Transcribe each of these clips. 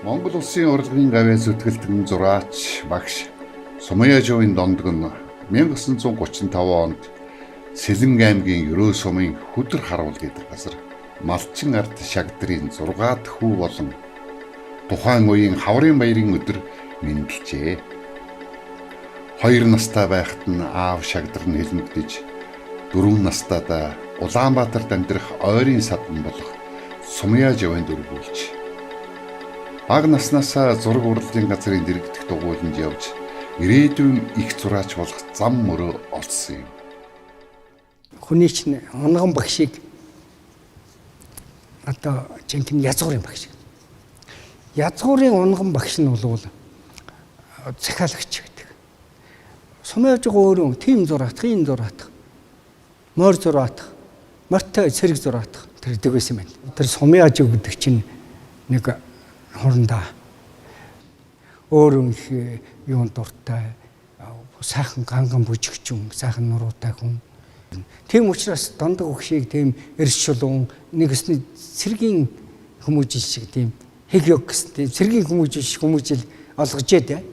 Монгол Улсын урлагийн гавьяа зүтгэлтэн зураач багш Сумаяжовын дондог нь 1935 онд Сэлэн аймгийн Ерөө сумын Хөдөр харуул гэдэг газар Малчин ард шагдрын 6 дахь хүү болон тухайн үеийн хаврын баярын өдөр мэндэлжээ. 2 настай байхад нь аав шагдар нь хэлмэгдэж 4 настайдаа Улаанбаатарт амьдрах ойрын садан болох Сумаяжовын дөрвүүлж бага наснаасаа зураг урлагийн газрын дэргэдэх дугуйланд явж ирээдүйн их зураач болох зам мөрөө олсон юм. Хүний чинь онгон багшийг одоо жинхэнэ язгуурын багш. Язгуурын онгон багш нь бол захиалагч гэдэг. Сумаяжов өөрөө тийм зураатах, ийм зураатах, морь зураатах, морьтой цэрэг зураатах тэр дэвсэн байна. Тэр Сумаяжов гэдэг чинь нэг хорондоо өөрөө их юун дуртай, сайхан ганган бүжигчүн, сайхан нуруутай хүн. Тийм учраас дондог өгшийг тийм эрс шулуун нэгэсний цэргийн хүмүүжил шиг тийм хэгёг гэсэн тийм цэргийн хүмүүжил олгож дээ.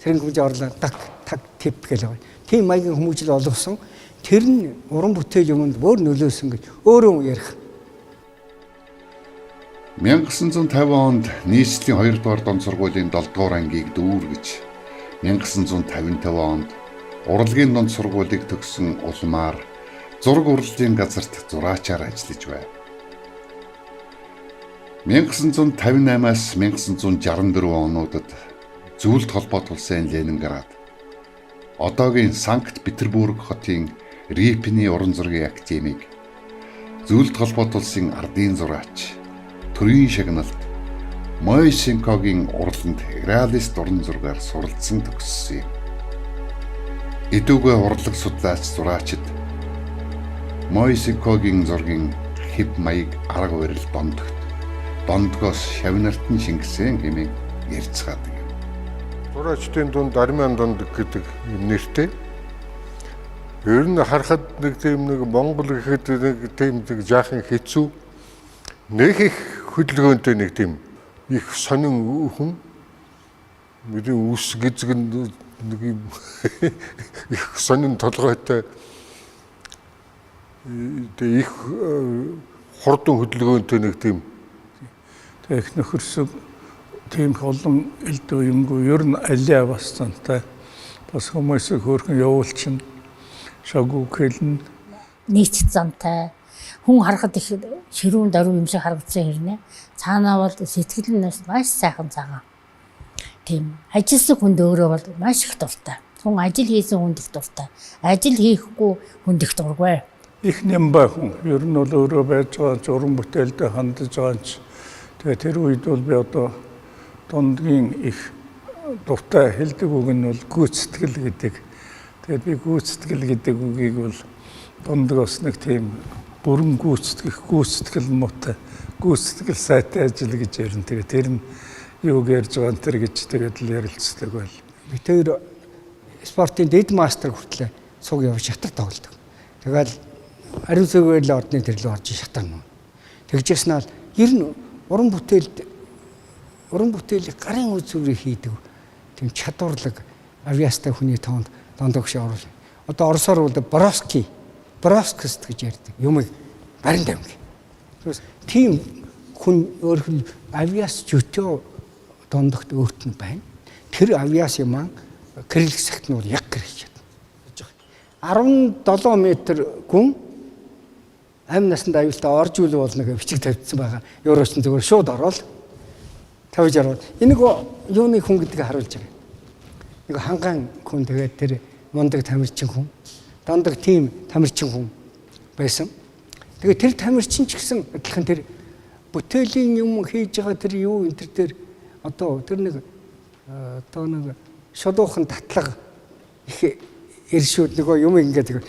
Цэргийн хүмүүжил орлоо так тип гэлээ. Тийм маягийн хүмүүжил олгосон. Тэр нь уран бүтээл юмд өөр нөлөөсөн гэж өөрөө ярих. 1950 онд нийслэлийн 2 дугаар дунд сургуулийн 7 дугаар ангийг дүүргэж 1955 онд урлагийн дунд сургуулийг төгссөн улмаар зураг урлагийн газарт зураачаар ажиллаж байв. 1958-аас 1964 онуудад Зөвлөлт холбоот улсын Ленинград, одоогийн Санкт Петербург хотын Репиний уран зургийн академиг, Зөвлөлт холбоот улсын ардын зураач, төрийн шагналт, Мойсенкогийн урланд реалист уран зургаар суралцсан төгссөн юм. Эдүгэ урлаг судлаач зураачид Мойсенкогийн зургийн хэв маяг арга барил дондгоос шавнартан шингэсэн хэмээн ярьцгаадаг юм. Зураачдын дунд Армян дондог гэдэг нэртэй. Ер нь харахад нэг тийм нэг Монгол гэхэд нэг тийм жаахан хэцүү нэг их хөдөлгөөнтэй нэг тийм их сонин хүн бидний үс гизэг нэг юм их сонин толгойтой их хурдан хөдөлгөөнтэй нэг тийм их нөхөрсөг тийм олон элд уянгүй ер нь алиа басцантай бас хүмүүсийг хөөрхөн явуулчин шагуу хэлнэ нийт замтай хүн харахад их ширүүн даруй юм шиг харагдсан хэрнээ цаанаа бол сэтгэл нь маш сайхан цагаан. Тийм ажилсан хүнд өөрөө бол маш их дуртай. Хүн ажил хийсэн хүнд их дуртай. Ажил хийхгүй хүнд их дургүй. Их нэмбай хүн ер нь бол өөрөө байж байгаа зураг бүтээлдээ хандж байгаа ч тэгээ тэр үед бол би одоо дондгийн их дуртай хэлдэг үг нь бол гүйцэтгэл гэдэг. Тэгээд би гүйцэтгэл гэдэг үгийг бол дондгоос нэг тийм бүрэн гүйцэтгэл муутай гүйцэтгэл сайтай ажил гэж ярина. Тэгээд тэр нь юу ярьж байгаа энэ төр гэж тэгээд л ярилцдаг байл. Би тэр спортын дэд мастер хүртлээ цуг явж шатар тоглодог. Тэгэл ариун цэвэрлээ ордны төрлөө орж шатарна. Тэгжсэн нь ер нь уран бүтээлийг гарын үзүүрийг хийдэг тийм чадварлаг авиастай хүний тоонд дондогш оруулах. Одоо орсоор бол Броскс гэж ярьдаг. Юмыг барин тавьдаг. Тэгээс тийм хүн өөрхөн авиас жөтөө дондогт өөрт нь байна. Тэр авиас юм кириллик сахтнууд яг гэрэж байна. 17 метр гүн амь насанд аюултай орж үл бол нэг бичиг тавьдсан байгаа. Евроч нь зөвхөн шууд ороод тавьж ороод энийг юуны хүн гэдгийг харуулж байгаа. Нэг хангаан хүн тэгээд тэр мундаг тамирчин хүн дондог тийм тамирчин хүн байсан. Тэгээд тэр тамирчин ч гэсэн адилхан тэр бүтээлийн юм хийж байгаа тэр юу энэ тэр одоо тэр нэг шодуухан татлага их иршүүд нөгөө юм ингээд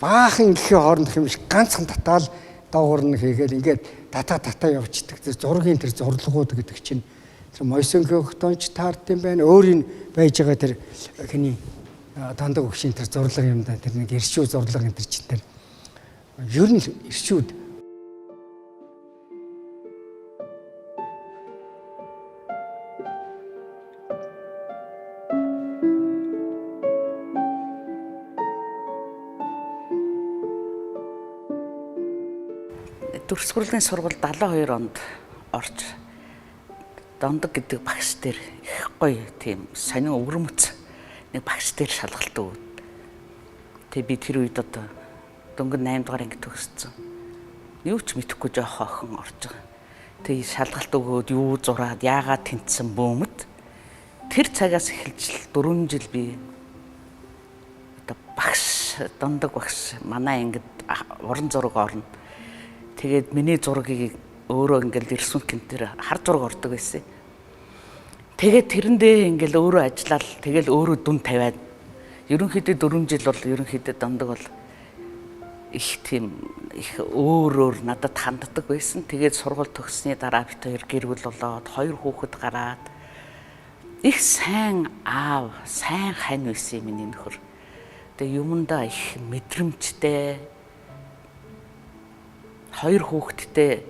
баахан гэхээ хоорондох юм шиг ганцхан татаал доогуур нь хийгээл ингээд татаа явчихдаг. Тэр зургийн тэр зурлагууд гэдэг чинь тэр Мойсенкогтонч таард юм байна. Өөрийн байж байгаа тэр хиний дондог өгшийн тэр зурлаг юм да тэр нэг иршүү зурлаг энэ тэр чинь тэр ер нь иршүүд Дүрс сургуулийн сургууль 72 онд орж Дондог гэдэг багш дээр их гоё тийм сонин өвөрмөц нэг багш дээр шалгалт өгөөд. Тэгээ би тэр үед одоо дөнгөж 8 дугаар анги төгссөн. Юу ч мэдэхгүй жоох охин орж байгаа. Тэгээ шалгалт өгөөд юу зураад яагаад тэнцсэн бөөмөд тэр цагаас эхэлж 4 жил би одоо багш Дондог багш манай ангид уран зураг орно. Тэгээд миний зургийг өөрөө ингээл рисункэн дээр хар зураг ордог байсан. Тэгээд тэрэндээ ингээл өөрөө ажиллаад тэгэл өөрөө дүн тавиад ерөнхийдөө 4 жил бол ерөнхийдөө Дондог бол их тийм их өөрөөр надад ханддаг байсан. Тэгээд сургууль төгссөний дараа бид хоёр гэр бүл болоод 2 хүүхэд гараад их сайн аав, сайн хань байсан миний нөхөр. Тэгээ юмдаа их мэдрэмжтэй 2 хүүхэдтэй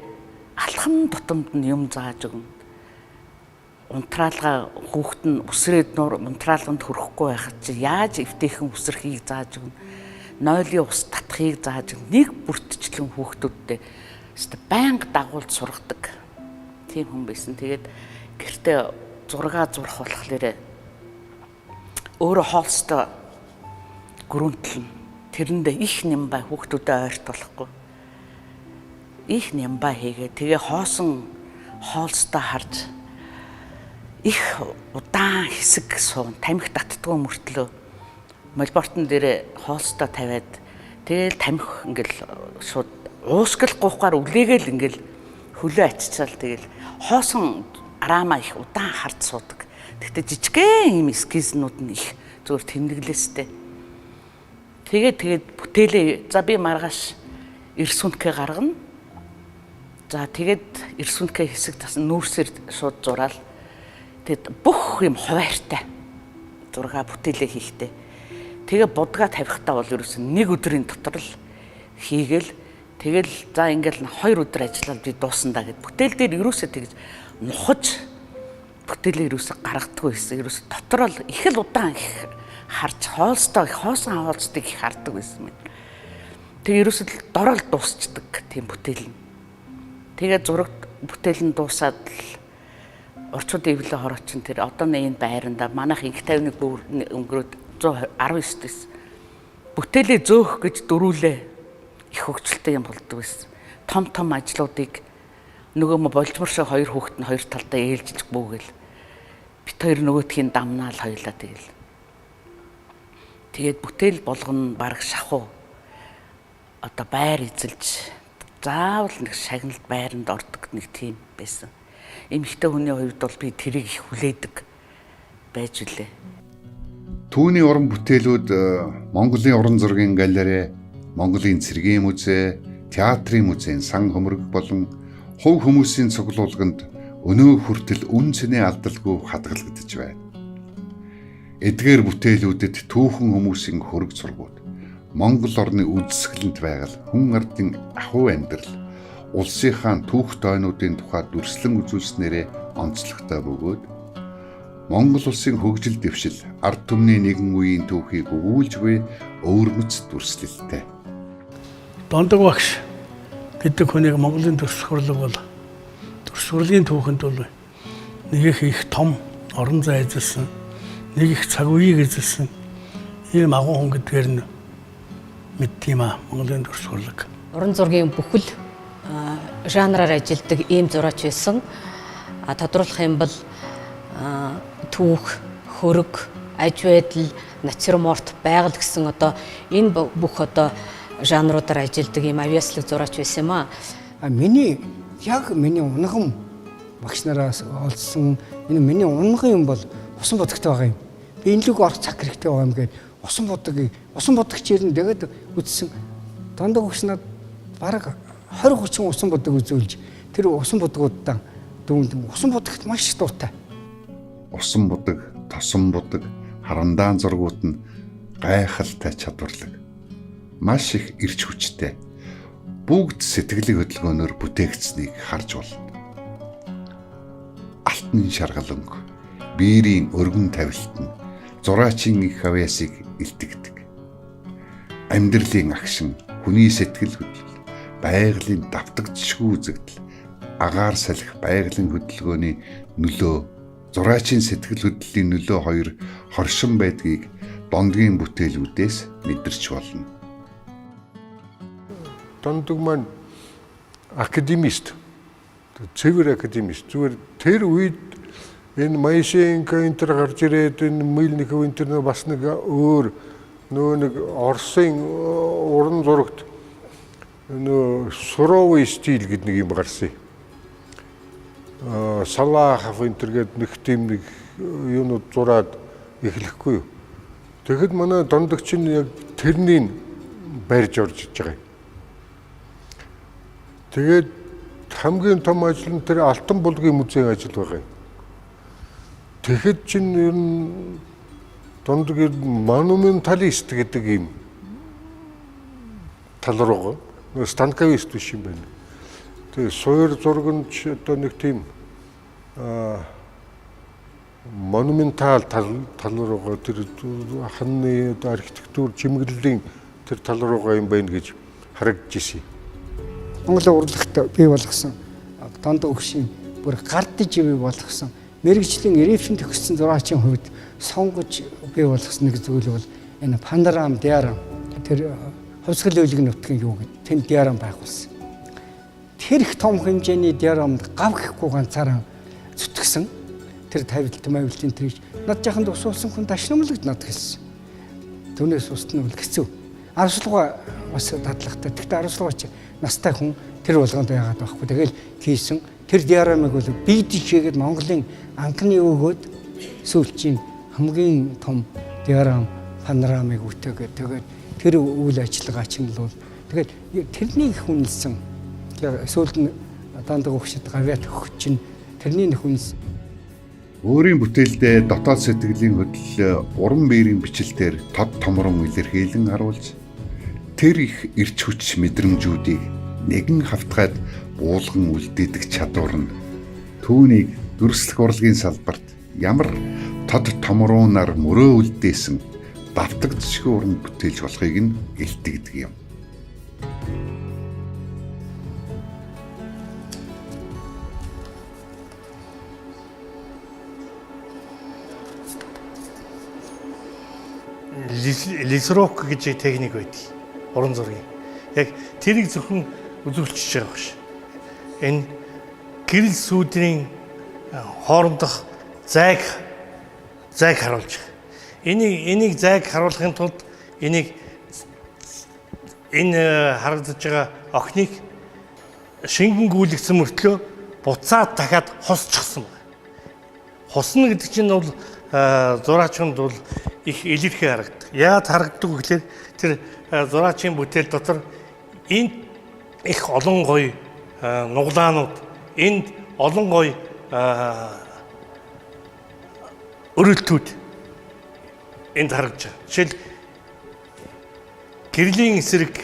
алхам тутамд нь юм зааж өгнө. Унтраалга хүүхэд нь үсрээд нуур унтраалганд хүрэхгүй байхад чи яаж эвтэйхэн үсрэхийг зааж өгнө. Нойлын ус татахыг зааж өгнө. Нэг бүртчлэн хүүхдүүдтэй өстө байнга дагуулж сургадаг. Тийм хүн байсан. Тэгээд гэртээ зураг зурх болохоор өөрөө хоолстой гүрүнтлэн тэрэндээ их нямбай хүүхдүүдэд ойрт болохгүй. Их нямбай хийгээ тэгээ хоосон хоолстой харж их удаан хэсэг суун тамхи татдгүй мөртлөө молбортон дээр хоолстой тавиад тэгэл тамхи ингээл шууд уусгал гоохгаар үлээгээл ингээл хөлөө ачичаал тэгэл хоосон араамаа их удаан хард суудаг. Тэгтээ жижигхэн юм эскизнүүд нь их зөвөр тэмдэглэстэй. Тэгээд бүтээлээ за би маргааш эрсүнтгэ гаргана. За тэгээд эрсүнтгэ хэсэг тас нүүрсээр шууд зураал. Тэгэд бүх юм хуваартай. Зураг бүтээлээ хийхдээ. Тэгээ будгаа тавихтаа бол ерөөсөн нэг өдрийн дотор л хийгээл тэгэл за ингээл 2 өдөр ажиллаад би дуусандаа гэд бүтээл дээр ерөөсөө тэгж нухаж бүтээлээ ерөөсөө гаргадаггүй байсан. Ерөөсөө дотор л их л удаан их харж хоолстой хоосон хоолцдыг их хардаг байсан юм. Тэгээ ерөөсөө дорол дуусчдаг тийм бүтээл нь. Тэгээ зураг бүтээл нь дуусаад л орчууд ивлээ хороочин тэр одооны энэ байранда манайх инх 51 бүр өнгөрөөд 119 дэс. Бүтээлээ зөөх гэж дөрүүлээ их хөвгчлөлтэй юм болдог байсан. Том ажлуудыг нөгөө болжмор шиг 2 хүүхэд нь 2 талдаа ээлжилж бүүгээл бит хоёр нөгөөдхийн дамнаал хоёлаа тэгэл. Тэгээд бүтээл болгоно баг шахуу одоо байр эзэлж заавал нэг шагналд байранд ордог нэг тийм байсан. Эмэгтэй хүний хувьд бол би тэрийг их хүлээдэг байж үлээ. Түүний уран бүтээлүүд Монголын уран зургийн галерей, Монголын цэргийн музей, театрын музейн сан хөмрөг болон хувь хүмүүсийн цуглуулганд өнөө хүртэл үн цэнэ алдалгүй хадгалагдж байна. Эдгээр бүтээлүүдэд түүхэн хүмүүсийн хөрөг зургууд, Монгол орны үдсгэлэнд байгаль, хүн ардын ахуй амьдрал, улсынхаа түүх тойнуудын тухай дүрслэн үзүүлснээрээ онцлогтой бөгөөд Монгол улсын хөгжил дэвшил, ард түмний нэгэн үеийн түүхийг өгүүлж буй өвөрмөц дүрслэлтэй. Дондог багш гэдэг хүнийг Монголын төрс хурлаг бол төрс хурлын түүхэнд бол нэг их том орон зай эзэлсэн, нэг их цаг үеийг эзэлсэн ийм агуу хүн гэдгээр нь мэдтiim аа Монголын төрс хурлаг. Уран зургийн бүхэл жанраар ажилладаг ийм зураач байсан. Тодруулах юм бол түүх, хөрөг, аж байдал, натюрморт, байгаль гэсэн одоо энэ бүх одоо жанруудаар ажилладаг ийм авьяаслаг зураач байсан юм аа. Миний унган багш нараас олсон энэ миний унган юм бол усан бодогтой байгаа юм. Би энэ лүг орох цаг хэрэгтэй байгаа юм гээд усан бодогч ирнэ тэгээд үтсэн Дондог багш надад бараг 20-30 усан бодог үзүүлж тэр усан бодгуудаа дүүнд усан бодогт маш их дуртай. Усан бодог, тосон бодог, харандаан зургууд нь гайхалтай чадварлаг. Маш их эрч хүчтэй. Бүгд сэтгэлийн хөдөлгөөнөөр бүтээгдсэнийг харж болно. Алтан шаргал өнгө, биерийн өргөн тавилт нь зураачийн их авьяасыг илтгэдэг. Амьдралын агшин, хүний сэтгэл хөдлөл, байгалийн давтагдшгүй үзэгдэл, агаар салхи байгалийн хөдөлгөөний нөлөө, зураачийн сэтгэл хөдлөлийн нөлөө хоёр хоршин байдгийг Дондгийн бүтээлүүдээс мэдэрч болно. Дондог маань академист. Цэвэр академист. Зүгээр тэр үед энэ Моисеенко энтер гарч ирээд энэ Мельников энтер бас нэг өөр нэг Оросын уран зурагт суровый стиль гэдэг нэг юм гарсан. Салахов энтер гэдэг нэг тийм нэг юунууд зураад эхлэхгүй юу. Тэгэхэд манай дондогч нь яг тэрнийг барьж орж иж байгаа юм. Тэгээд хамгийн том ажил нь тэр Алтан булгийн музейн ажил байгаа юм. Тэгэхэд чинь ер нь Дондог монументалист гэдэг юм тал руу станковист биш юм байна. Тэгээ суур зурагч одоо нэг тийм монументал тал руу тэр ханны архитектур чимэглэлийн тэр тал руу юм байна гэж харагдаж ирсэн. Монголын урлагт бий болгосон Дондоо өгшийн бүр гардаж бий болгосон мэрэгжлийн Эрефин төгссөн зураачийн хувьд сонгож бий болгосон нэг зүйл бол энэ панорам диарам тэр хувьсгал үйлгийн нутгийн юу гэдэг тэнд диарам байгуулсан. Тэр их том хэмжээний диарамд гав гэхгүй ганцаараа зүтгэсэн тэр тавилт мавилтын тэрж над жахан тусуулсан хүн дашнамлагд над хэлсэн. Түүнээс устна бол хэцүү. Арслуга бас дадлагтай. Тэгтээ арслуга чи настай хүн тэр болгонд яагаад байхгүй. Тэгэл хийсэн тэр диарамыг бол бийдчихэд Монголын анхны өгөөд сүүлчийн хамгийн том диарам панорамыг үтээгээд тэгээд тэр үйл ажиллагаа чинь бол тэгээд тэрний их үнэлсэн. Сүүлд нь Дондоо өгшөд гавьяат өгч чинь тэрний их үнэлсэн. Өөрийн бүтээлдээ дотоод сэтгэлийн хөдлөлөө уран биерийн бичлэлээр тод томрон илэрхийлэн харуулж тэр их эрч хүч мэдрэмжүүдийг нэгэн хавтгаад буулган үлдээдэг чадвар нь түүнийг дүрслэх урлагийн салбарт ямар тод томруунаар мөрөө үлдээсэн давтагдшгүй уран бүтээлч болохыг нь илтгэдэг юм. Лисрок гэж техник байдаг. Уран зургийн. Яг тэрийг зөвхөн үзүүлчихэж байгаа биш. Энэ гэрэл сүудрийн хоорондох зайг харуулж байгаа. Энийг зайг харуулахын тулд энэ харагдаж байгаа охиныг шингэнгүүлэгдсэн мөртлөө буцаад дахиад хосчихсон байна. Хосно гэдэг чинь бол зураачинд бол их илэрхий харагддаг. Яагаад харагддаг вэ гэхээр тэр зураачийн бүтээл дотор энд их олон гоё нуглаанууд, энд олон гоё өрөлтүүд энд харагдаж байна. Жишээл гэрлийн эсрэг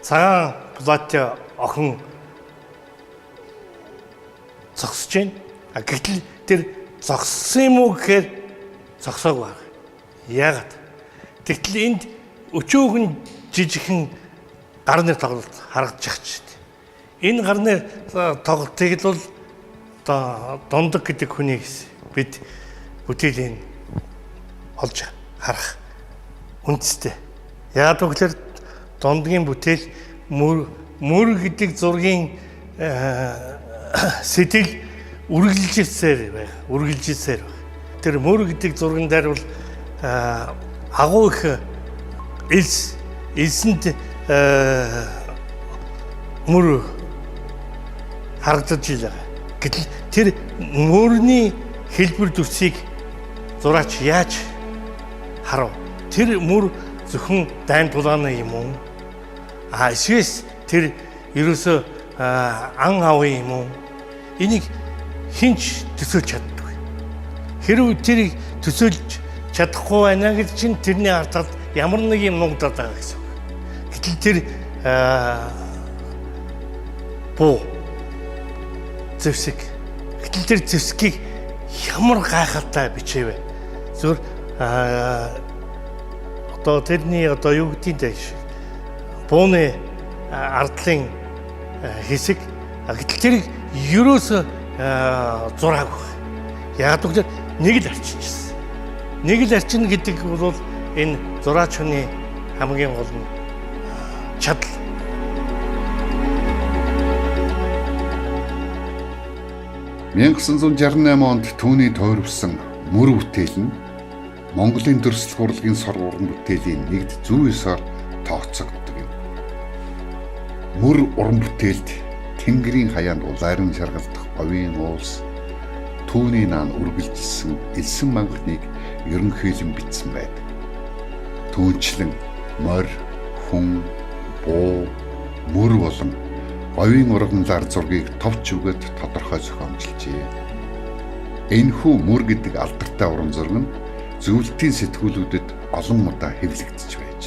цагаан платья охин зогсож байна. Гэтэл тэр зогссон юм уу гэхээр зогсоог байна. Яагаад? Тэгтэл энд өчөөхөн жижигхэн гарны тоглолт харагдаж байгаа ч тийм. Энэ гарны тоглолтыг л Дондог гэдэг хүний бид бүтээлийн олж харах үндэстэй. Яагаад гэвэл Дондгийн бүтээл мөр гэдэг зургийн сэтэл үргэлжилсээр байна. Тэр мөр гэдэг зурган дээр бол агуу их элсэнд мөр харагдаж илээ. Гэтэл тэр мөрний хэлбэр дүрсийг зураач яаж харав? Тэр мөр зөвхөн дайн тулааны юм уу? Эсвэл тэр ерөөсөө ан авын юм уу? Энийг хинч төсөөлж чаддаггүй. Хэрвээ тэрийг төсөөлж чадахгүй байна гэж чинь тэрний артад ямар нэг юм нугдаад байгаа гэсэн үг. Гэтэл тэр буу зэвсэг. Гэтэл тэр зэвсгийг ямар гайхалтай бичээвэ. Зөв одоо тэрний одоо юу гэдгийг бууны ардлын хэсэг. Гэтэл тэрийг ерөөсө зураагүй. Яг гэвэл нэг л арчижсэн. Нэг л арчина гэдэг бол энэ зураач хүний хамгийн гол нь чадал. (1968) онд түүний тойрвсон мөр бүтээл нь Монголын дөрлөх урлагийн сор уран бүтээлийн нэгд зүйсээр тооцогддог юм. Мөр уран бүтээлд тэнгэрийн хаяанд улайран шаргалдах говийн уулс, түүний наан үргэлжилсэн элсэн мангахныг ерөнхийлөн бичсэн байдаг. Түүнчлэн морь, хүн, буу, мөр болон говийн ургамлаар зургийг товч өгöd тодорхой зохиомжилжээ. Энэхүү мөр гэдэг алдартай уран зураг нь зөвлөлтийн сэтгүүлүүдэд олон удаа хэвлэгдэж байж.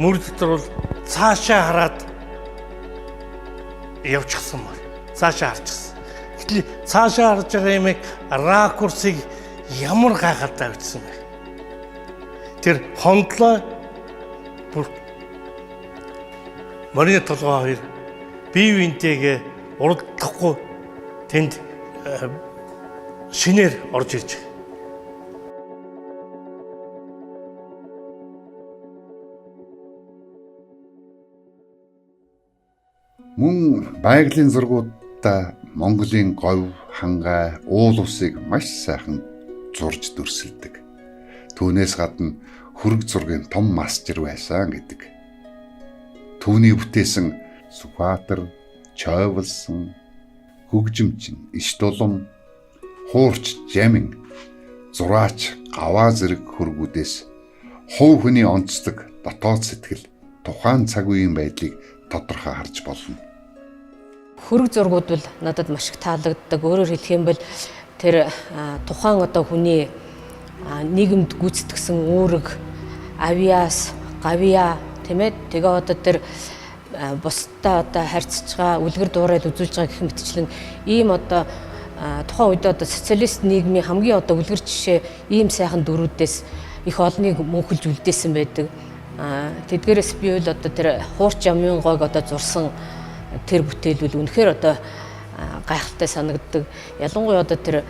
Мөр дотор бол цаашаа хараад явчихсан мөр. Цаашаа харчихсан. Гэтэл цаашаа харж байгаа юм ракурсыг ямар гайхалтай бичсэн бэ? Тэр хондлоо бүр морины толгой хоёр бие биентэйгээ уралдахгүй тэнд шинээр орж ирж байгаа. Мөн байгалийн зургуудаа Монголын говь, хангай, уул усыг маш сайхан зурж дүрсэлдэг. Түүнээс гадна хүрэг зургийн том мастер байсан гэдэг. Түүний бүтээсэн Сүхбаатар, Чойволсон, Хөгжимчин, Иш дулам, Хуурч, Жамин, Зураач, Гаваа зэрэг хөргүүдээс хувь хүний онцлог дотоод сэтгэл, тухайн цаг үеийн байдлыг тодорхой харж болно. Хүрэг зургууд бол надад маш их таалагддаг. Өөрөөр хэлэх юм бол тэр тухайн одоо хүний нийгэмд гүйцэтгсэн үүрэг, авьяас, гавьяа тийм ээ. Тэгээ одоо тэр бусдаа одоо харьцаж байгаа, үлгэр дуурайд үзүүлж байгаа гэх мэтчлэн ийм одоо тухайн үед одоо социалист нийгмийн хамгийн одоо үлгэр жишээ ийм сайхан дөрүүдээс их олныг мөнхөлж үлдээсэн байдаг. Тэдгээрээс би бол одоо тэр Хуурч Жамын гойг одоо зурсан тэр бүтээл бол үнэхээр одоо гайхалтай санагддаг. Ялангуяа одоо тэр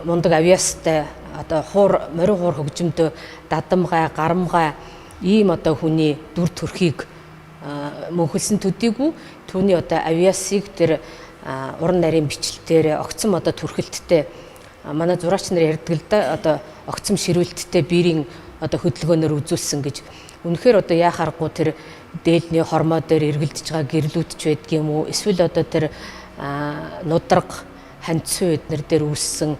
мундаг авьяастай одоо морин хуур хөгжимдөө дадамгай, гарамгай ийм одоо хүний дүр төрхийг мөнхөлсөн төдийгүй түүний одоо авьяасыг тэр уран нарийн бичлэлээр огцом одоо түрхэлттэй манай зураач нар ярьдаг л да одоо огцом ширүүлттэй биерийн одоо хөдөлгөөнөөр үзүүлсэн гэж. Үнэхээр одоо яхаарахгүй тэр дээлний хормоо дээр эргэлдэж байгаа гэрлүүдч байдаг юм уу? Эсвэл одоо тэр нудраг ханцсан эднэр дээр үүссэн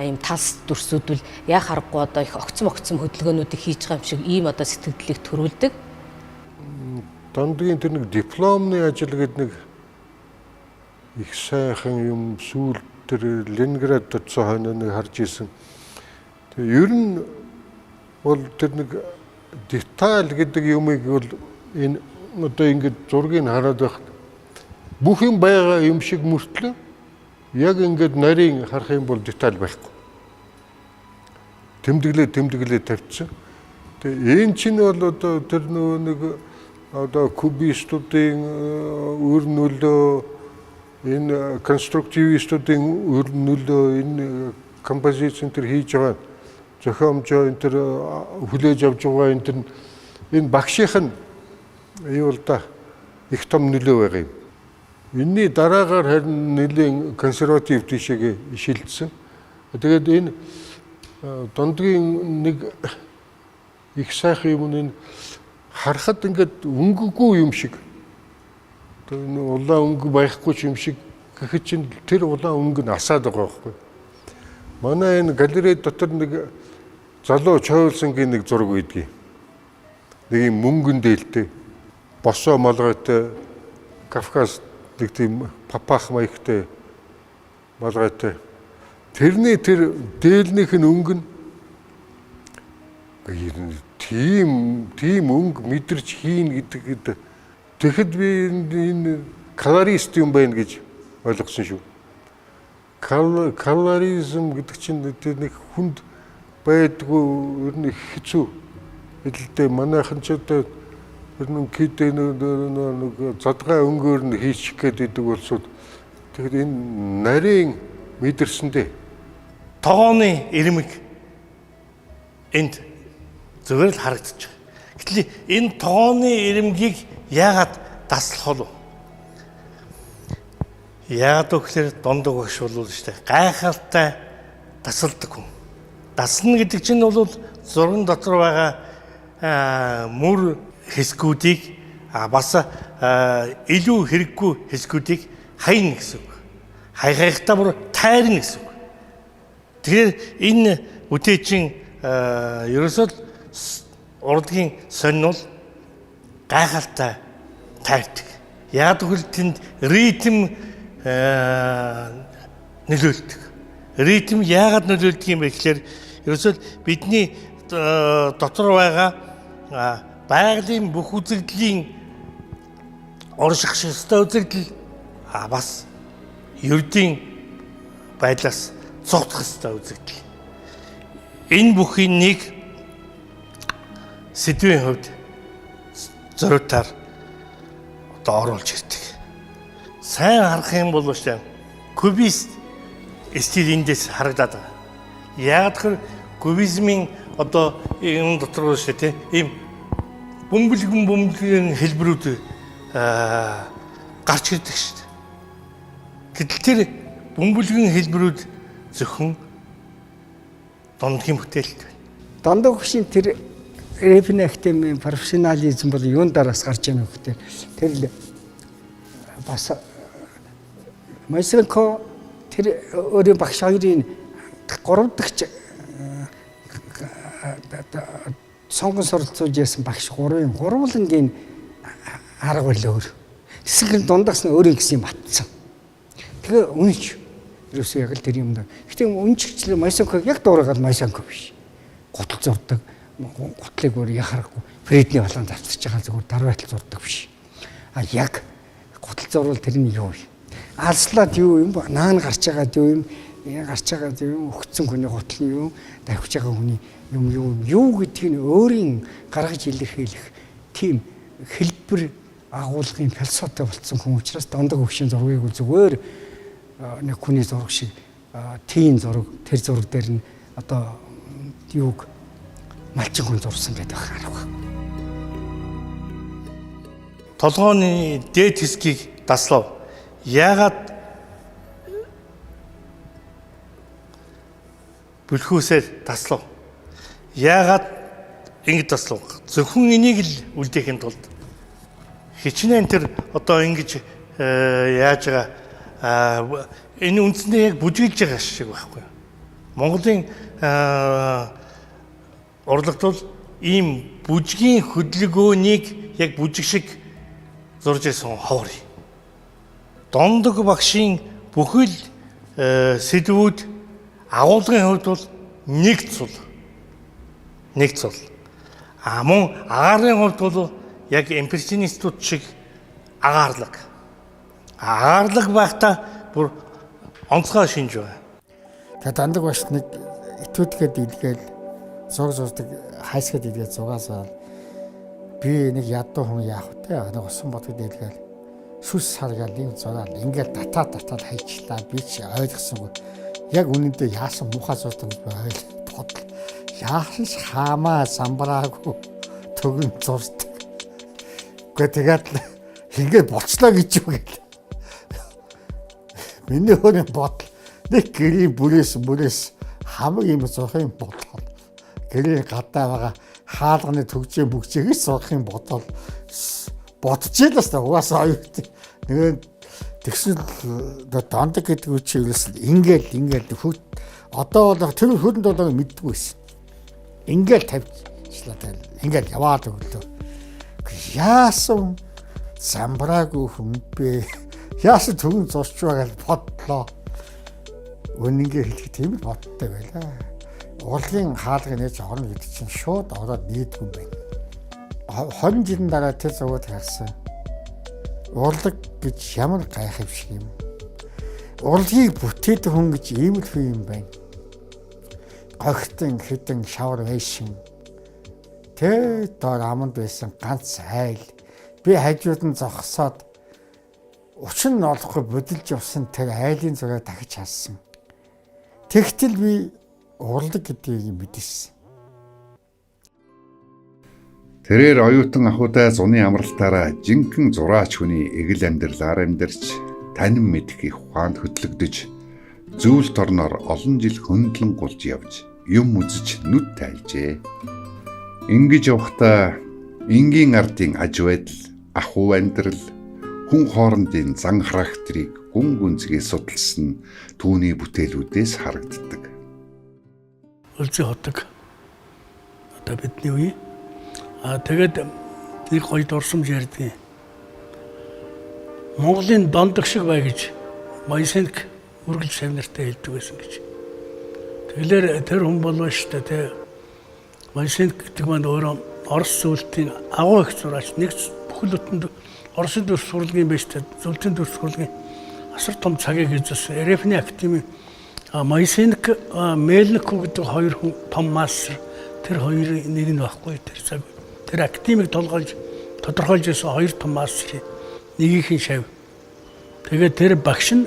ийм тас дүрсүүд бол яхаарахгүй одоо их огцом хөдөлгөөнүүдийг хийж байгаа юм шиг ийм одоо сэтгэлдлийг төрүүлдэг. Дондгийн тэр нэг дипломны ажил гэдэг нэг их сайхан юм сүүл тэр Ленинград дотсон хойноо харж исэн. Тэгээ ер нь бол тэр нэг деталь гэдэг юмыг бол энэ одоо ингэж зургийг хараад байхад бүх юм байгаа юм шиг мөртлөө яг ингэж нарийн харах юм бол деталь байхгүй. Тэмдэглээ тавьчихсан. Тэгээ энэ чинь бол одоо тэр нэг одоо кубистуудын өр нөлөө энэ конструктивистуудын өр нөлөө энэ композицийн тэр хийж байгаа зохиомжоо энэ тэр хүлээж авч байгаа энэ багшийнх нь юу л да их том нөлөө байгаа юм. Энийний дараагаар харин нэлийн консерватив тийшээгээ шилжсэн. Тэгээд энэ дондгийн нэг их сайхан юм энэ харахад ингээд өнгөгүй юм шиг. Энэ улаан өнгө байхгүй юм шиг гэхэд чинь тэр улаан өнгө нь асаад байгаа байхгүй. Манай энэ галерей дотор нэг залуу Чойволсонгийн нэг зураг үйдгийг. Нэг юм мөнгөн дээлтэй, босоо малгайтай, Кавказ нэг тийм папах маягтай малгайтай. Тэрний тэр дээлнийх нь өнгө нь тийм өнгө мэдэрч хийн гэдэг. Тэгэхэд би энэ колорист юм байна гэж ойлгосон шүү. Колоризм гэдэг чинь тэр нэг хүнд байдгүй ер нь хэцүү. хэлдэ манайхан ч одоо нэг кидэ нэг задгай өнгөөр нь хийчих гээд идэг болсод тэгэхээр энэ нарийн мэдэрсэндээ тогооны ирмэг энд зөвөр л харагдаж байгаа. Гэтэл энэ тогооны ирмэгийг яагаад таслах вэ? Яагаад гэхээр дондог багш болвол шүү дээ. Гайхалтай тасалдаг хүн. Таслана гэдэг чинь бол зурган дотор байгаа мөр хэсгүүдийг бас илүү хэрэггүй хэсгүүдийг хайна гэсэн үг. Хайхайхтаа бүр тайрна гэсэн үг. Тэгэхээр энэ үтээчин ерөөсөө урлагийн сонин бол гайхалтай тайрдаг. Яг л тэнд ритм нөлөөлдөг. Ритм яагаад нөлөөлдөг юм бэ гэхээр ерөөсөө бидний дотор байгаа байгалийн бүх үзэгдлийн орших шигтэй үзэгдэл бас ердийн байдлаас цогцох ёстой үзэгдэл. Энэ бүхний нэг сэдвийн хувьд зориутаар одоо оруулж ирдэг. Сайн харах юм бол шүү кубист стил эндээс харагдаад байгаа. Яг тэр кубизмын одоо энэ дотор шүү тийм ийм бөмбөлгөн хэлбэрүүд гарч ирдэг шүү дээ. Гэтэл тэр бөмбөлгөн хэлбэрүүд зөвхөн дондгийн бүтээлд байна. Дондоо хөшийн тэр рэпн академийн профессионализм бол юун дараас гарч байгаа юм бэ? Тэр л бас Масленко тэр өөрийн багш хоёрын 3 дахь сонгон суралцуулж яасан багш 3-ын гурвангийн арга барил өөр. Тэсгэл дундаас нь өөрийн гэсэн юм батсан. Тэгээ үнэч ерөөсөө яг л тэр юм да. Гэтэ үнчгчлээ Масленко яг дуурайгаад Масленко биш. Гутал зурдаг, гутлыг өөр яхахгүй. Фредний балан завцж байгаа зүгээр дарбайтал зурдаг биш. А яг гутал зурвал тэр нь юу вэ? Алслаад юу юм бэ? Наан гарч байгаа юу юм? Гарч байгаа юм өгцөн хүний гутал нь юу? Давхиж байгаа хүний юу гэдгийг өөрийн гаргаж илэрхийлэх тийм хэлбэр агуулгын философи болсон хүн учраас дондог хөвшин зургийг зүгээр нэг хүний зураг шиг тийм зураг тэр зураг дээр нь одоо юуг малчин хүн зурсан байдаг харах. Толгооны дээд хэсгийг таслав. Яагаад бүлхүүсээр таслав? Яагаад ингэж таслав? Зөвхөн энийг л үлдээхийн тулд хичнээн тэр одоо ингэж яаж байгаа энэ үндсэндээ яг бүжиглж байгаа шиг байхгүй. Монголын урлагт бол ийм бүжгийн хөдөлгөөнийг яг бүжиг шиг зурж ирсэн ховор. Дондог багшийн бүхэл сэдвүүд агуулгын хувьд бол нэг цул. Мөн агарын хувьд бол яг импрессионистууд шиг агаарлаг. Агаарлаг байхдаа бүр онцгой шинж байна. Тэгээ дондог багш нэг итүүдгээд илгээл зурдаг хайсгаад илгээл зугаасаа би нэг ядуу хүн яах вэ? Нэг усан бодгод илгээл сүс саргаал нэг зугаал ингээд татаад хайчлаа би ч ойлгосонгүй. Яг үнэндээ яасан муухай зурдаг байл бодол. Яасан ч хаамаа самбраагүй төгөн зурдаг. Гэхдээ тэгээд ингээд болцлоо гэж юу гэл. Миний өөрийн бодол нэг гэрийн бүрээс хамаг юм зурхын бодол. Гэрийн гадаа байгаа хаалганы төгжээ бүгжээгээс зурхын бодол бодож ялаас та угаасаа оюут. Нэг тэгсэн дондог гэдэг үг чи ерөөсөл ингээл хөт одоо бол тэр хөдөнд болоо мэддэггүй байсан. Ингээл тавьчлаа та ингээл яваад өглөө. Яасан самбраагүй хүн бэ? Яасан төгөн зурч байгаа гэж бодлоо. Үнэнгээ хэлэх тийм л бодтой байлаа. Урлагийн хаалгыг нээж орно гэдэг чинь шууд ороод нийтгүй юм байна. 20 жилийн дараа тэр зураг харсан. Урлаг гэж ямар гайхав шиг юм. Урлагийг бүтээдэг хүн гэж ийм л юм байна. Гогтын хитэн шавар вэшин Тэ доор аманд байсан ганц айл. Би хажууд нь зогсоод учин нь олохгүй бодилж явсан тэр айлын зураг дахиж харсан. Тэгтэл би урлаг гэдгийг мэдсэн. Тэрээр оюутан ахуйтай зуны амралтаараа жинхэнэ зураач хүний эгэл амьдралаар амьдарч танин мэдэх их ухаанд хөтлөгдөж зөвлөлт орноор олон жил хөндлөн гулж явж юм үзэж нүд тайлжээ. Ингэж явахдаа энгийн ардын аж байдал, ахуй амьдрал, хүн хоорондын зан характерыг гүн гүнзгий судалсан түүний бүтээлүүдээс харагддаг. Улсын хотог одоо бидний үе. Тэгээд нэг гоё дурсамж ярьдیں۔ Монголын дондох шиг бай гэж Моисенк үргэлж шавнартай хэлдэг байсан гэж. Тэгэхээр тэр хүн болов шүү дээ. Моисенк гэдэг маань өөрөө Орос зөвлөлтийн агуу их зураач. Нэг бүхэл бүтэнд Оросын төр сурлагын байж та зөвлөлтийн төр сурлагын асар том цагийг эзэлсэн. РФ-ийн академи Моисенк, Мельнику гэдэг хоёр хүн том мастер. Тэр хоёрын нэг нь байхгүй тэр цаг. Тэр академик тодорхойлж байсан хоёр том мастерын нэгийнхэн шав. Тэгээд тэр багш нь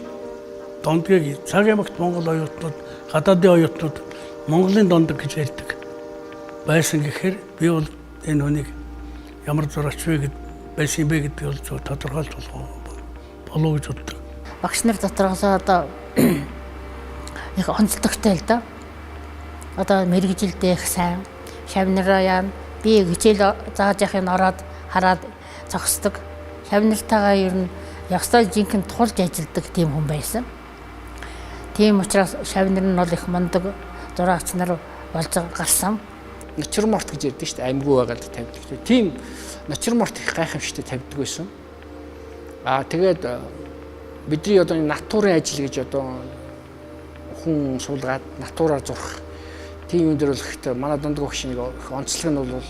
дондгийг цаг ямагт Монгол оюутнууд, гадаадын оюутнууд Монголын дондог гэж ярьдаг байсан гэхээр би бол энэ хүнийг ямар зурагч вэ гэд байсан бэ гэдэг бол зөв тодорхойлж болов гэж боддог. Багш нар дотроос одоо их онцлогтой л да. Одоо мэрэгжилдээ их сайн шавнараа яа би хичээл зааж явахын ороод хараад зогсдог. Шавнартайгаа ер нь ёстой жинхэнэ тулж ажилладаг тийм хүн байсан. Тийм учраас шавнар нь бол их мундаг зурагч нар болж гарсан. Натюрморт гэж ярьдаг шүү дээ. Аймгүй байгаад тавьдаг. Тийм натюрморт их гайхамшигтай тавьдаг байсан. Тэгээд бидний одоо натурын ажил гэж одоо хүн суулгаад натураар зурх тийм юм дээр бол ихтэй манай дундг багш нэг онцлог нь бол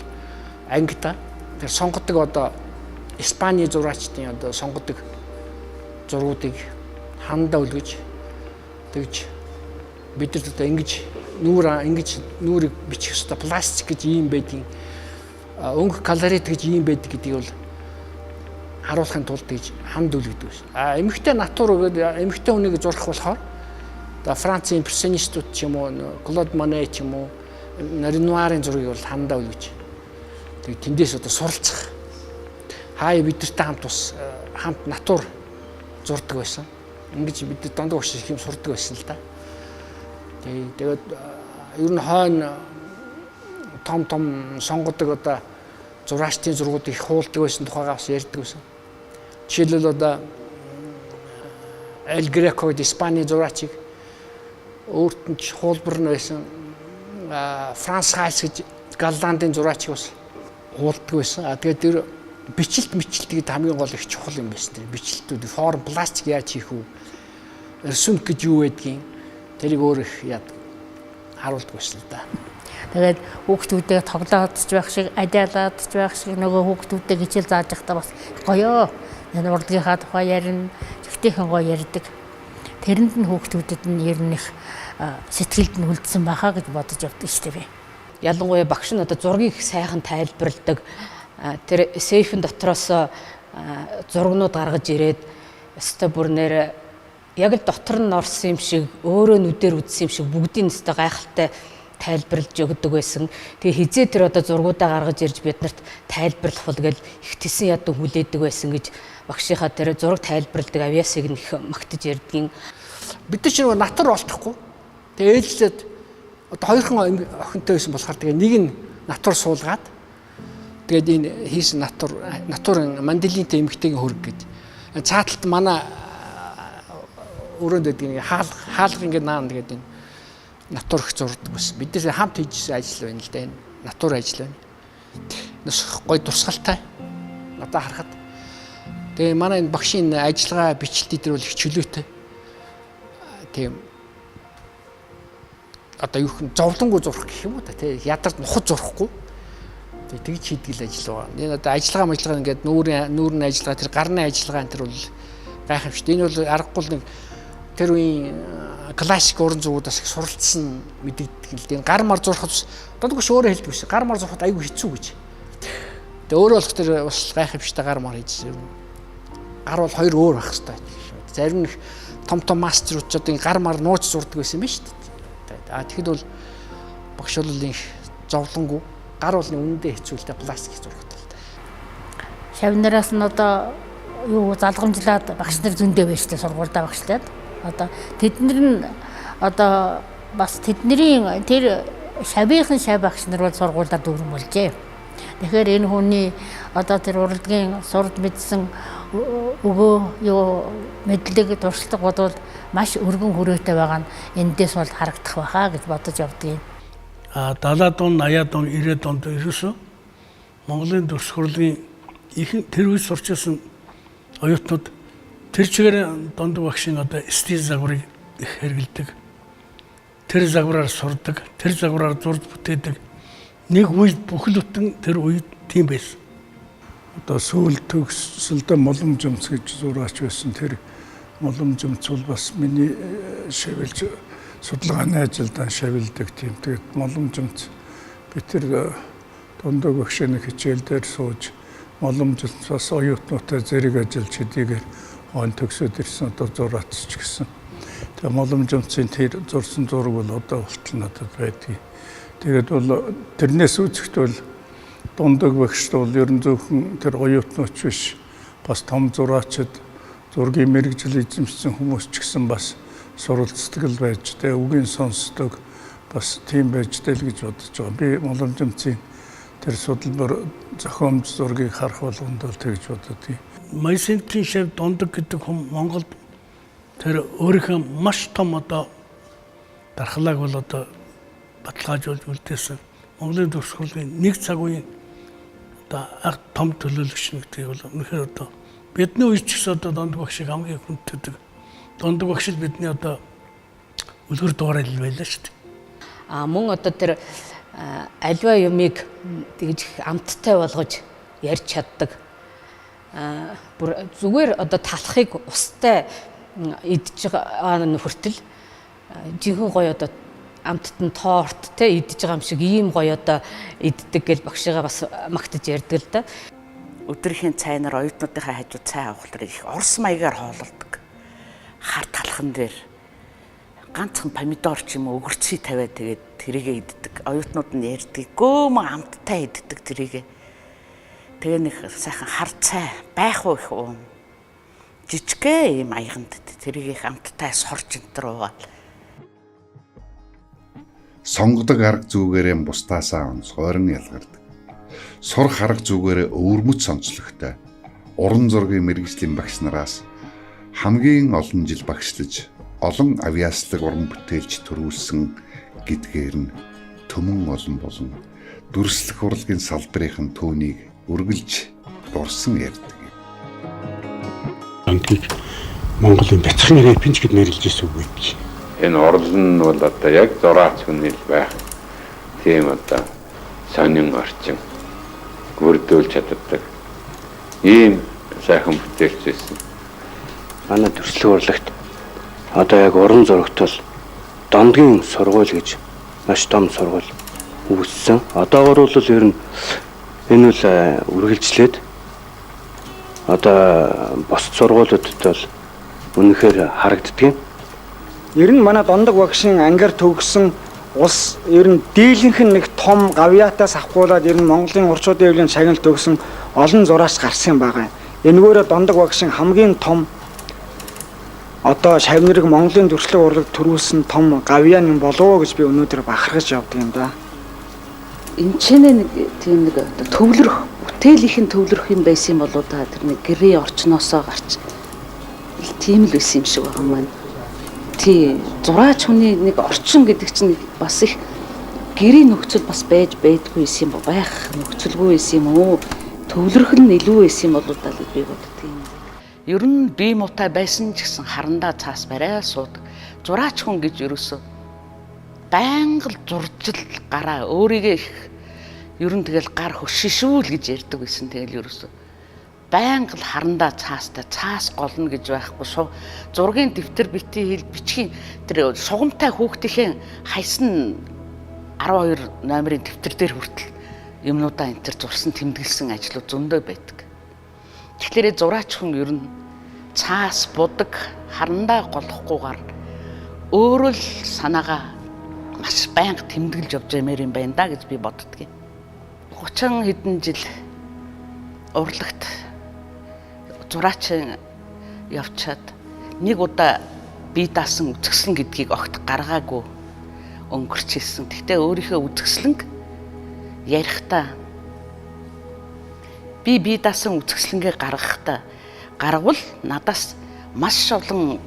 ангита тэр сонгодог одоо Испани зураачдын одоо сонгодог зургуудыг хандаа үлгэж тэгж бид нар одоо ингэж нүүрийг бичих ёстой пластик гэж юм байдгийг өнгө колорит гэж юм байдаг гэдгийг бол харуулахын тулд гэж ханд үлгдэг байсан. Эмэгтэй натур гэдэг эмэгтэй хүнийг зурах болохоор одоо Францын импрессионистууд ч юм уу, Клод Моне ч юм уу, Ренуарын зургийг бол хандаа үлгэж. Тэг тэндээс одоо суралцах. Хаяа бидэртэй хамт натур зурдаг байсан. Ингэж бид дондоо багш их юм сурдаг байсан л да. Тэгээд ер нь хойно том сонгодог одоо зураачдын зургуудыг хуулдаг байсан тухайгаа бас ярьдаг байсан. Жишээлбэл одоо Эл Греко гэдэг Испани зураачийг өөрт нь хуулбар нь байсан Франц Хайс гэж Голландын зураачийг бас хуулдаг байсан. Тэгээд тэр бичлэлт гэдэг хамгийн гол их чухал юм байсан. Тэр бичлэлтүүд форм пластик яаж хийх вэ? Рисунок гэж юу байдгийг тэрийг өөр их харуулдаг байсан л да. Тэгээд хүүхдүүдээ тоглоодч байх шиг, адиалаадч байх шиг нөгөө хүүхдүүдээ хичээл зааж байхдаа бас гоёо. Энэ урлагийнхаа тухай ярина, жигтэйхэн гоё ярьдаг. Тэрэнд нь хүүхдүүдэд нь ер нь их сэтгэлд нь үлдсэн байхаа гэж бодож явдаг шүү дээ би. Ялангуяа багш нь одоо зургийг сайхан тайлбарладаг. Тэр сейфэн дотроос зургнууд гаргаж ирээд өстой бүрнээр яг л дотор нь орсон юм шиг, өөрөө нүдээр үзсэн юм шиг бүгдийн өстой гайхалтай тайлбарлаж өгдөг байсан. Тэгээ хизээ тэр одоо зургуудаа гаргаж ирж биднэрт тайлбарлах бол гэл их тэсэн ядан хүлээдэг байсан гэж багшийнхаа тэр зураг тайлбарладаг авьяасыг нь их магтаж ярьдгийн. Бид нар ч нэг натар болтохгүй. Тэгээ ээлжлээд одоо хоёрхан охинтой байсан болохоор тэгээ нэг нь натур суулгаад тэгээд энэ хийсэн натурын манделинтэй эмэгтэйгийн хөрөг гэдэг. Цааталт манай өрөөнд байдаг хаалга ингээд наан тэгээд энэ натур их зурдаг байсан. Биднээс хамт хийжсэн ажил байна л да энэ натур ажил байна. Нас гой дурсгалтай. Надад харахад. Тэгээ манай энэ багшийн ажиллагаа бичлэлт дээр бол их чөлөөтэй. Тийм одоо юу хэн зовлонгоо зурх гэх юм уу та тий ядард нухад зурхгүй тэгж хийдэг л ажил байгаа. Энэ одоо ажиллагаа ингээд нүүрний ажиллагаа тэр гарны ажиллагаа энэ төр бол гайхамшигт. Энэ бол аргагүй нэг тэр үеийн классик уран зуугуудаас их суралцсан мэдэгддэг л дээ. Гар мар зурхад Дондог багш өөрөө хэлдэг биш. Гар мар зурхад айгүй хэцүү гэж. Тэгээ өөрөө болох тэр бас гайхамшигтай гар мар хийж. Гар бол хоёр өөр байх хэрэгтэй. Зарим нэг том мастерууд ч одоо гар мар нууц зурдаг байсан юм байна шүү дээ. Тэгэхэд бол багш бол их зовлонгүй. Гар бол үнэндээ хэцүүлтэй пластик зурхад л та. Шавнараас нь одоо юу залгамжлаад багш нар зөндөө байжтэй сургуультай багшлаад одоо тэднэр нь одоо бас тэдний тэр шавийнхын шав багш нар бол сургуулиар дүүрэн болжээ. Тэгэхээр энэ хүний одоо тэр урлагийн сурд мэдсэн өгөө юу мэдлэг туршлага бодвол маш өргөн хүрээтэй байгаа нь эндээс бол харагдах байхаа гэж бодож явдгийг. 70-аад он, 80-аад он, 90-аад онд ерөөсөө Монголын төгс хурлын их тэр үе сурчсан оюутнууд тэр чигээр Дондог багшийн одоо стил загварыг их хэрэгэлдэг. Тэр загвараар сурдаг, тэр загвараар зурд бүтээдэг. Нэг үед бүхэл бүтэн тэр үед тийм байсан. Одоо сүүл төгсөлдөө Моломжимц гэж зураач байсан. Тэр Моломжимц бол бас миний шавилж судалгааны ажилд шавилдаг тийм. Тэгээд Моломжимц би тэр Дондог багшийн хичээл дээр сууж Моломжимц бас оюутнуудтай зэрэг ажиллаж хэдийгээр он төгсөд ирсэн одоо зураач ч гэсэн. Тэгээ Моломжимцын тэр зурсан зураг бол одоо болтол надад байдгийг. Тэгээд бол тэрнээс үзэхэд бол Дондог багш бол ер нь зөвхөн тэр оюутнууд биш бас том зураачид зургийн мэрэгжил эзэмшсэн хүмүүс ч гэсэн бас суралцдаг л байж тэгээ үгийн сонсдог бас тийм байж тэл гэж бодож байгаа. Би Моломжимцын тэр судалбар зохиомж зургийг харах болгонд бол тэгж боддог. Майсенкийн шав Дондог гэдэг хүн Монголд тэр өөрийнхөө маш том одоо дархлааг бол одоо баталгаажуулж үлдээсэн. Монголын төгс хурлын нэг цаг үеийн одоо анх том төлөөлөгч нэгтэй бол үнэхээр одоо бидний үеч гэсэн одоо Дондог багшийг хамгийн хүнддэг. Дондог багш бидний одоо үлгэр дуурай байлаа шүү дээ. Мөн одоо тэр альва юмыг тэгж амттай болгож ярьж чаддаг. Бүр зүгээр одоо талахыг устай идж байгаа хүртэл жинхэнэ гоё одоо амттад нь торт те идж байгаа юм шиг ийм гоё одоо иддэг гэл багшигаа бас магтаж ярьдаг л да. Өдрийнхээ цайнаар оюутнуудынхаа хажууд цай авах болохоор их орс маягаар хоололдог. Хар талхан дээр ганцхан помидор ч юм уу өгөрцгий тавиад тэгээд тэрийгэ иддэг. Оюутнууд нь ярьдаг гөөмө амттай иддэг тэрийгэ. Тэгээ нэг сайхан хар цай байх уу их уу. Жижигхэн юм аяганд тэрийг их амттай сорж энтер уугаад. Сонгодог арга зүгээрээ бусдаасаа онцгойрон ялгардаг. Сурах арга зүгээрээ өвөрмөц сонцлогтой. Уран зургийн мэрэгжлийн багш нараас хамгийн олон жил багшлаж, олон авиаслаг уран бүтээлч төрүүлсэн гэдгээр нь төмөн олон болон дүрслэх урлагийн салбарын түүнийг үргэлж дурсан ярьдаг. Антик Монголын бяцхан рэпинч гэд нэрлэж ирсэн үг гэж. Энэ орлон нь бол одоо яг зураач хүний л байх. Тийм одоо сонин орчин бүрдүүлж чаддаг. Ийм сайхан бүтээлч байсан. Манай төрслөг урлагт одоо яг уран зурагт бол Дондгийн сургууль гэж маш том сургууль үүссэн. Одоогор бол ер нь энэ бол үргэлжлээд одоо бос сургуулиудад бол үнэхээр харагддаг. Ер нь манай Дондог багшийн ангиар төгссөн улс ер нь дийлэнх нь нэг том гавьяатаас авахгүйгээд ер нь Монголын урчуудын хэвлэлийн шагналд төгсөн олон зураач гарсан байгаа. Энэгээрээ Дондог багшийн хамгийн том одоо шавнырыг Монголын төрслөг урлаг төрүүлсэн том гавьяа юм болов уу гэж би өнөөдөр бахархаж явдаг юм да. Энэ ч нэг тийм нэг төвлөрөх бүтээлийн төвлөрөх юм байсан юм болоо та тэр нэг гэрээ орчноосоо гарч тийм л байсан юм шиг байгаа маань. Тий зураач хүний нэг орчин гэдэг чинь бас их гэрээ нөхцөл бас байж байдгүй юм байх нөхцөлгүй байсан юм уу? Төвлөрөх нь илүү байсан юм болоо та л би боддог юм. Ер нь бие муутай байсан ч гэсэн харандаа цаас барай суудаг. Зураач хүн гэж ерөөсөө байнга л зуржил гараа өөрийгөө их ер нь тэгэл гар хөшишүүл гэж ярьдаг байсан. Тэгэл ерөөсөө байнга л харандаа цаастай цаас голно гэж байхгүй зургийн дэвтэр бичгийн тэр сугамтай хүүхдийнхээ хайсан 12 номерын дэвтэр дээр хүртэл юмнуудаа энэ төр зурсан тэмдэглэсэн ажлууд зөндөө байдаг. Тэгэхээр зураач хүн ер нь цаас будаг харандаа голохгүйгээр өөрөө л санаагаа маш байнга тэмдэглэж явж ямаар юм байна да гэж би боддгийг. 30 хэдэн жил урлагт зураач явчаад нэг удаа бие даасан үзэсгэлэн гэдгийг огт гаргаагүй өнгөрч хэлсэн. Гэхдээ өөрийнхөө үзэсгэлэнг ярихдаа би бие даасан үзэсгэлэнгээ гаргахдаа гаргавал надаас маш олон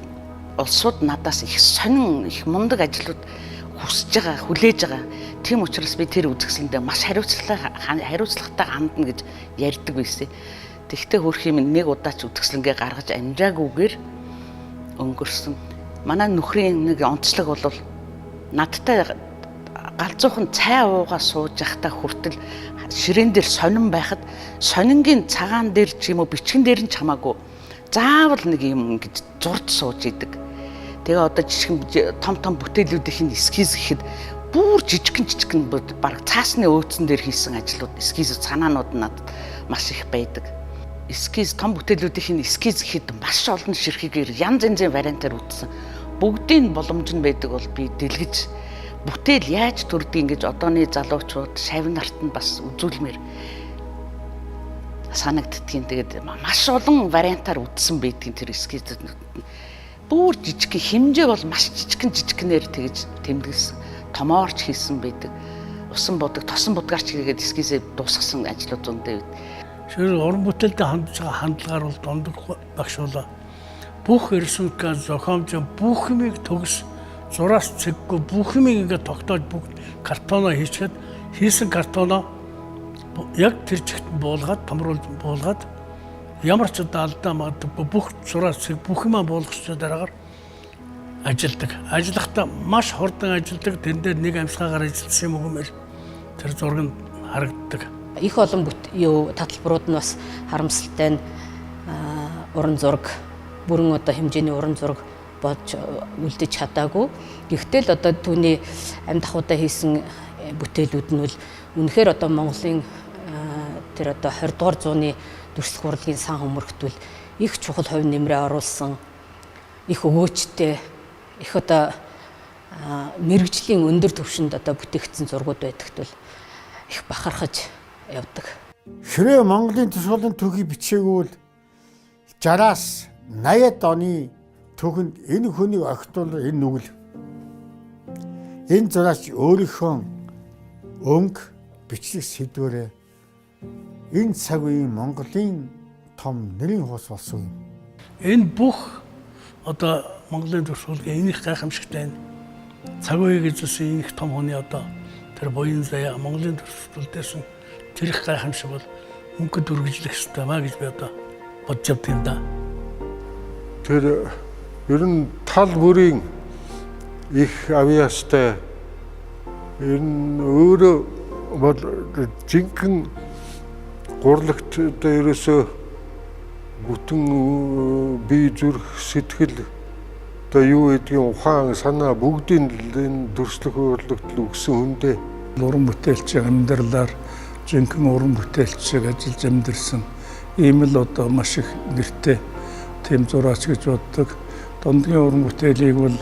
улсууд надаас их сонин их мундаг ажлууд хүсэж байгаа, хүлээж байгаа. Тийм учраас би тэр үзэсгэлэндээ маш хариуцлагатай хандна гэж ярьдаг байсан. Тэгвэл хөрх юм нэг удаа ч үзэсгэлэнгээ гаргаж амжаагүйгээр өнгөрсөн. Манай нөхрийн нэг онцлог бол надтай галзуухан цай уугаа сууж байхдаа хүртэл ширээн дээр сонин байхад сонингийн цагаан дээр ч юм уу бичгэн дээр нь ч хамаагүй заавал нэг юм ингэж зурж сууж идэг. Тэгээ одоо жижигхэн том бүтээлүүдийн эскиз гэхэд бүр жижигхэн баг цаасны өөцөн дээр хийсэн ажлууд эскиз санаанууд надад маш их байдаг. Эскиз том бүтээлүүдийн эскиз гэхэд маш олон ширхгээр янз янзын вариантаар үүссэн. Бүгдийн боломж нь байдаг бол би дэлгэж бүтээл яаж төрдөг ингэж одооны залуучууд шавь нарт нь бас үзүүлмээр санагддгийн. Тэгээд маш олон вариантаар үтсэн байдгийн тэр эскизүүд бүр жижигхэн хэмжээ бол маш жижигхэнээр тэгж тэмдэглэсэн. Томоорч хийсэн байдаг. Усан бодог, тосон будгаарч хийгээд эскизээ дуусгасан ажлууд зөндөө байд. Тэр уран бүтээлтэй хандж байгаа хандлагаар бол дондог багш болоо. Бүх рисунка зохиомж бүх юмыг төгс зураас цэггүй бүх юмыг ингээд тогтоож бүгд картоноо хийчихэд хийсэн картоноо яг тэр чигт буулгаад томруулж буулгаад ямар ч алдаа магадгүй бүх зураас цэг бүх юмаа буулгачаад дараагаар ажилдаг. Ажиллахдаа маш хурдан ажилдаг. Тэн дээр нэг амьсгаагаар ажилласан юм уу тэр зураг нь харагддаг. Их олон таталбарууд нь бас харамсалтай нь уран зураг бүрэн одоо хэмжээний уран зураг болж үлдэж чадаагүй. Гэхдээ л одоо түүний амьд ахуйдаа хийсэн бүтээлүүд нь бол үнэхээр одоо Монголын тэр одоо 20 дугаар зууны дүрслэх урлагийн сан хөмөрхтөл их чухал хувь нэмрээ оруулсан, их өгөөчтэй, их одоо мэрэгжлийн өндөр түвшинд одоо бүтээгдсэн зургууд байдагт бол их бахархаж явдаг. Хэрвээ Монголын туршлагын түүхийг бичээгүй бол 60-аас 80-ад оны түүхэнд энэ хүнийг огтуул энэ нүгэл. Энэ зураач өөрийнхөө өнгө бичлэг сэдвэрээ энэ цаг үеийн Монголын том нэрийн хус болсон юм. Энэ бүх одоо Монголын туршлагын энийх гайхамшигтай цаг үе гэж үсэн энийх том хүний одоо тэр буян заяа Монголын туршлагаас тэр их гайхамшиг бол мөнгөд үргэлжлэх ёстой маа гэж би одоо бодож явдаг юм да. Тэр ер нь тал бүрийн их авьяастай ер нь өөрөө бол жинхэнэ гурлагт ерөөсөө бүтэн бие зүрх сэтгэл одоо юу гэдгийг ухаан санаа бүгдийн энэ дүрслэх урлагт л өгсөн хүндээ. Уран бүтээлч амьдралаар жинхэнэ уран бүтээлчийг ажиллаж амьдэрсэн ийм л одоо маш их нэртэй тэм зураач гэж боддог. Дундгийн уран бүтээлийг бол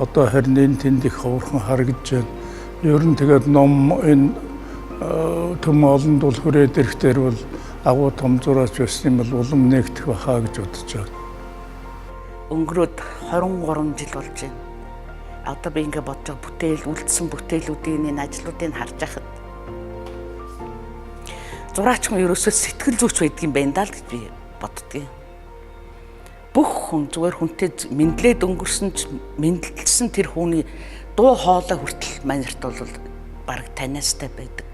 одоо харин энэ тэнд их ховорхон харагдж байна. Ер нь тэгээд ном энэ төм олонд бол хүрээд ирэхтэр бол агуу том зураач байсан юм бол улам нэгдэх байхаа гэж бодож байна. Өнгөрөөд 23 жил болж байна. Одоо би ингээд бодож байгаа бүтээл үлдсэн бүтээлүүдийн энэ ажлуудыг харж байхад зураач хүн ерөөсөө сэтгэл зүйч байдаг юм байна даа л гэж би боддгийн. Бүх хүн зүгээр хүнтэй мэдлээд өнгөрсөн ч мэдлэлсэн тэр хүний дуу хоолой хүртэл манерт бол бараг таниастай байдаг.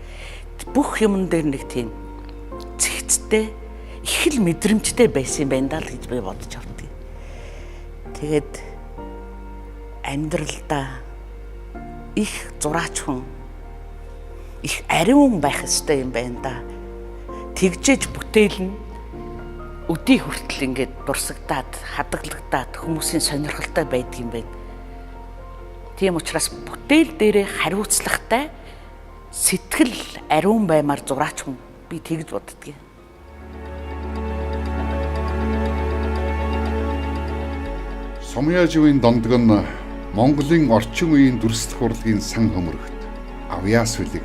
Бүх юмн дээр нэг тийм цэгцтэй их л мэдрэмжтэй байсан юм байна даа л гэж би бодож авдаг. Тэгээд амьдралдаа их зураач хүн их ариун байх ёстой юм байна да. Тэгжээж бүтээл нь өдий хүртэл ингээд дурсагдаад, хадгалагдаад хүмүүсийн сонирхолтой байдаг юм байна. Тийм учраас бүтээл дээрээ хариуцлагатай сэтгэл ариун баймаар зураач хүн би тэгж боддгийг. Сумьяаживын дондог нь Монголын орчин үеийн дүрслэх урлагийн сан хөмөргөт авьяас үлэг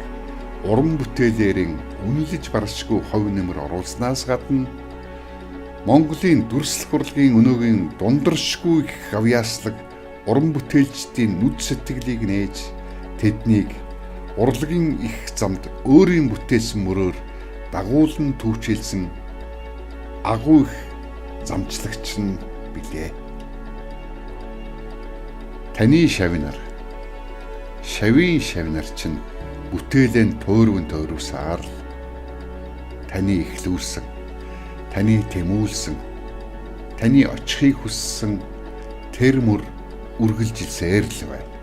уран бүтээлээрийн үнэлж баршгүй хувь нэмэр оруулснаас гадна Монголын дүрслэх урлагийн өнөөгийн дундаршгүй их авьяаслаг уран бүтээлчдийн нүд сэтгэлийг нээж тэднийг урлагийн их замд өөрийн бүтээсэн мөрөөр дагуулан түүчилсэн агуу их замчлагч нь билээ. Таны шавнар шавийн шавнар чинь бүтээлэн төөрвөн төөрвсаар л таны ихлүүлсэн, таны тэмүүлсэн, таны очихыг хүссэн тэр мөр үргэлжилсээр л байна.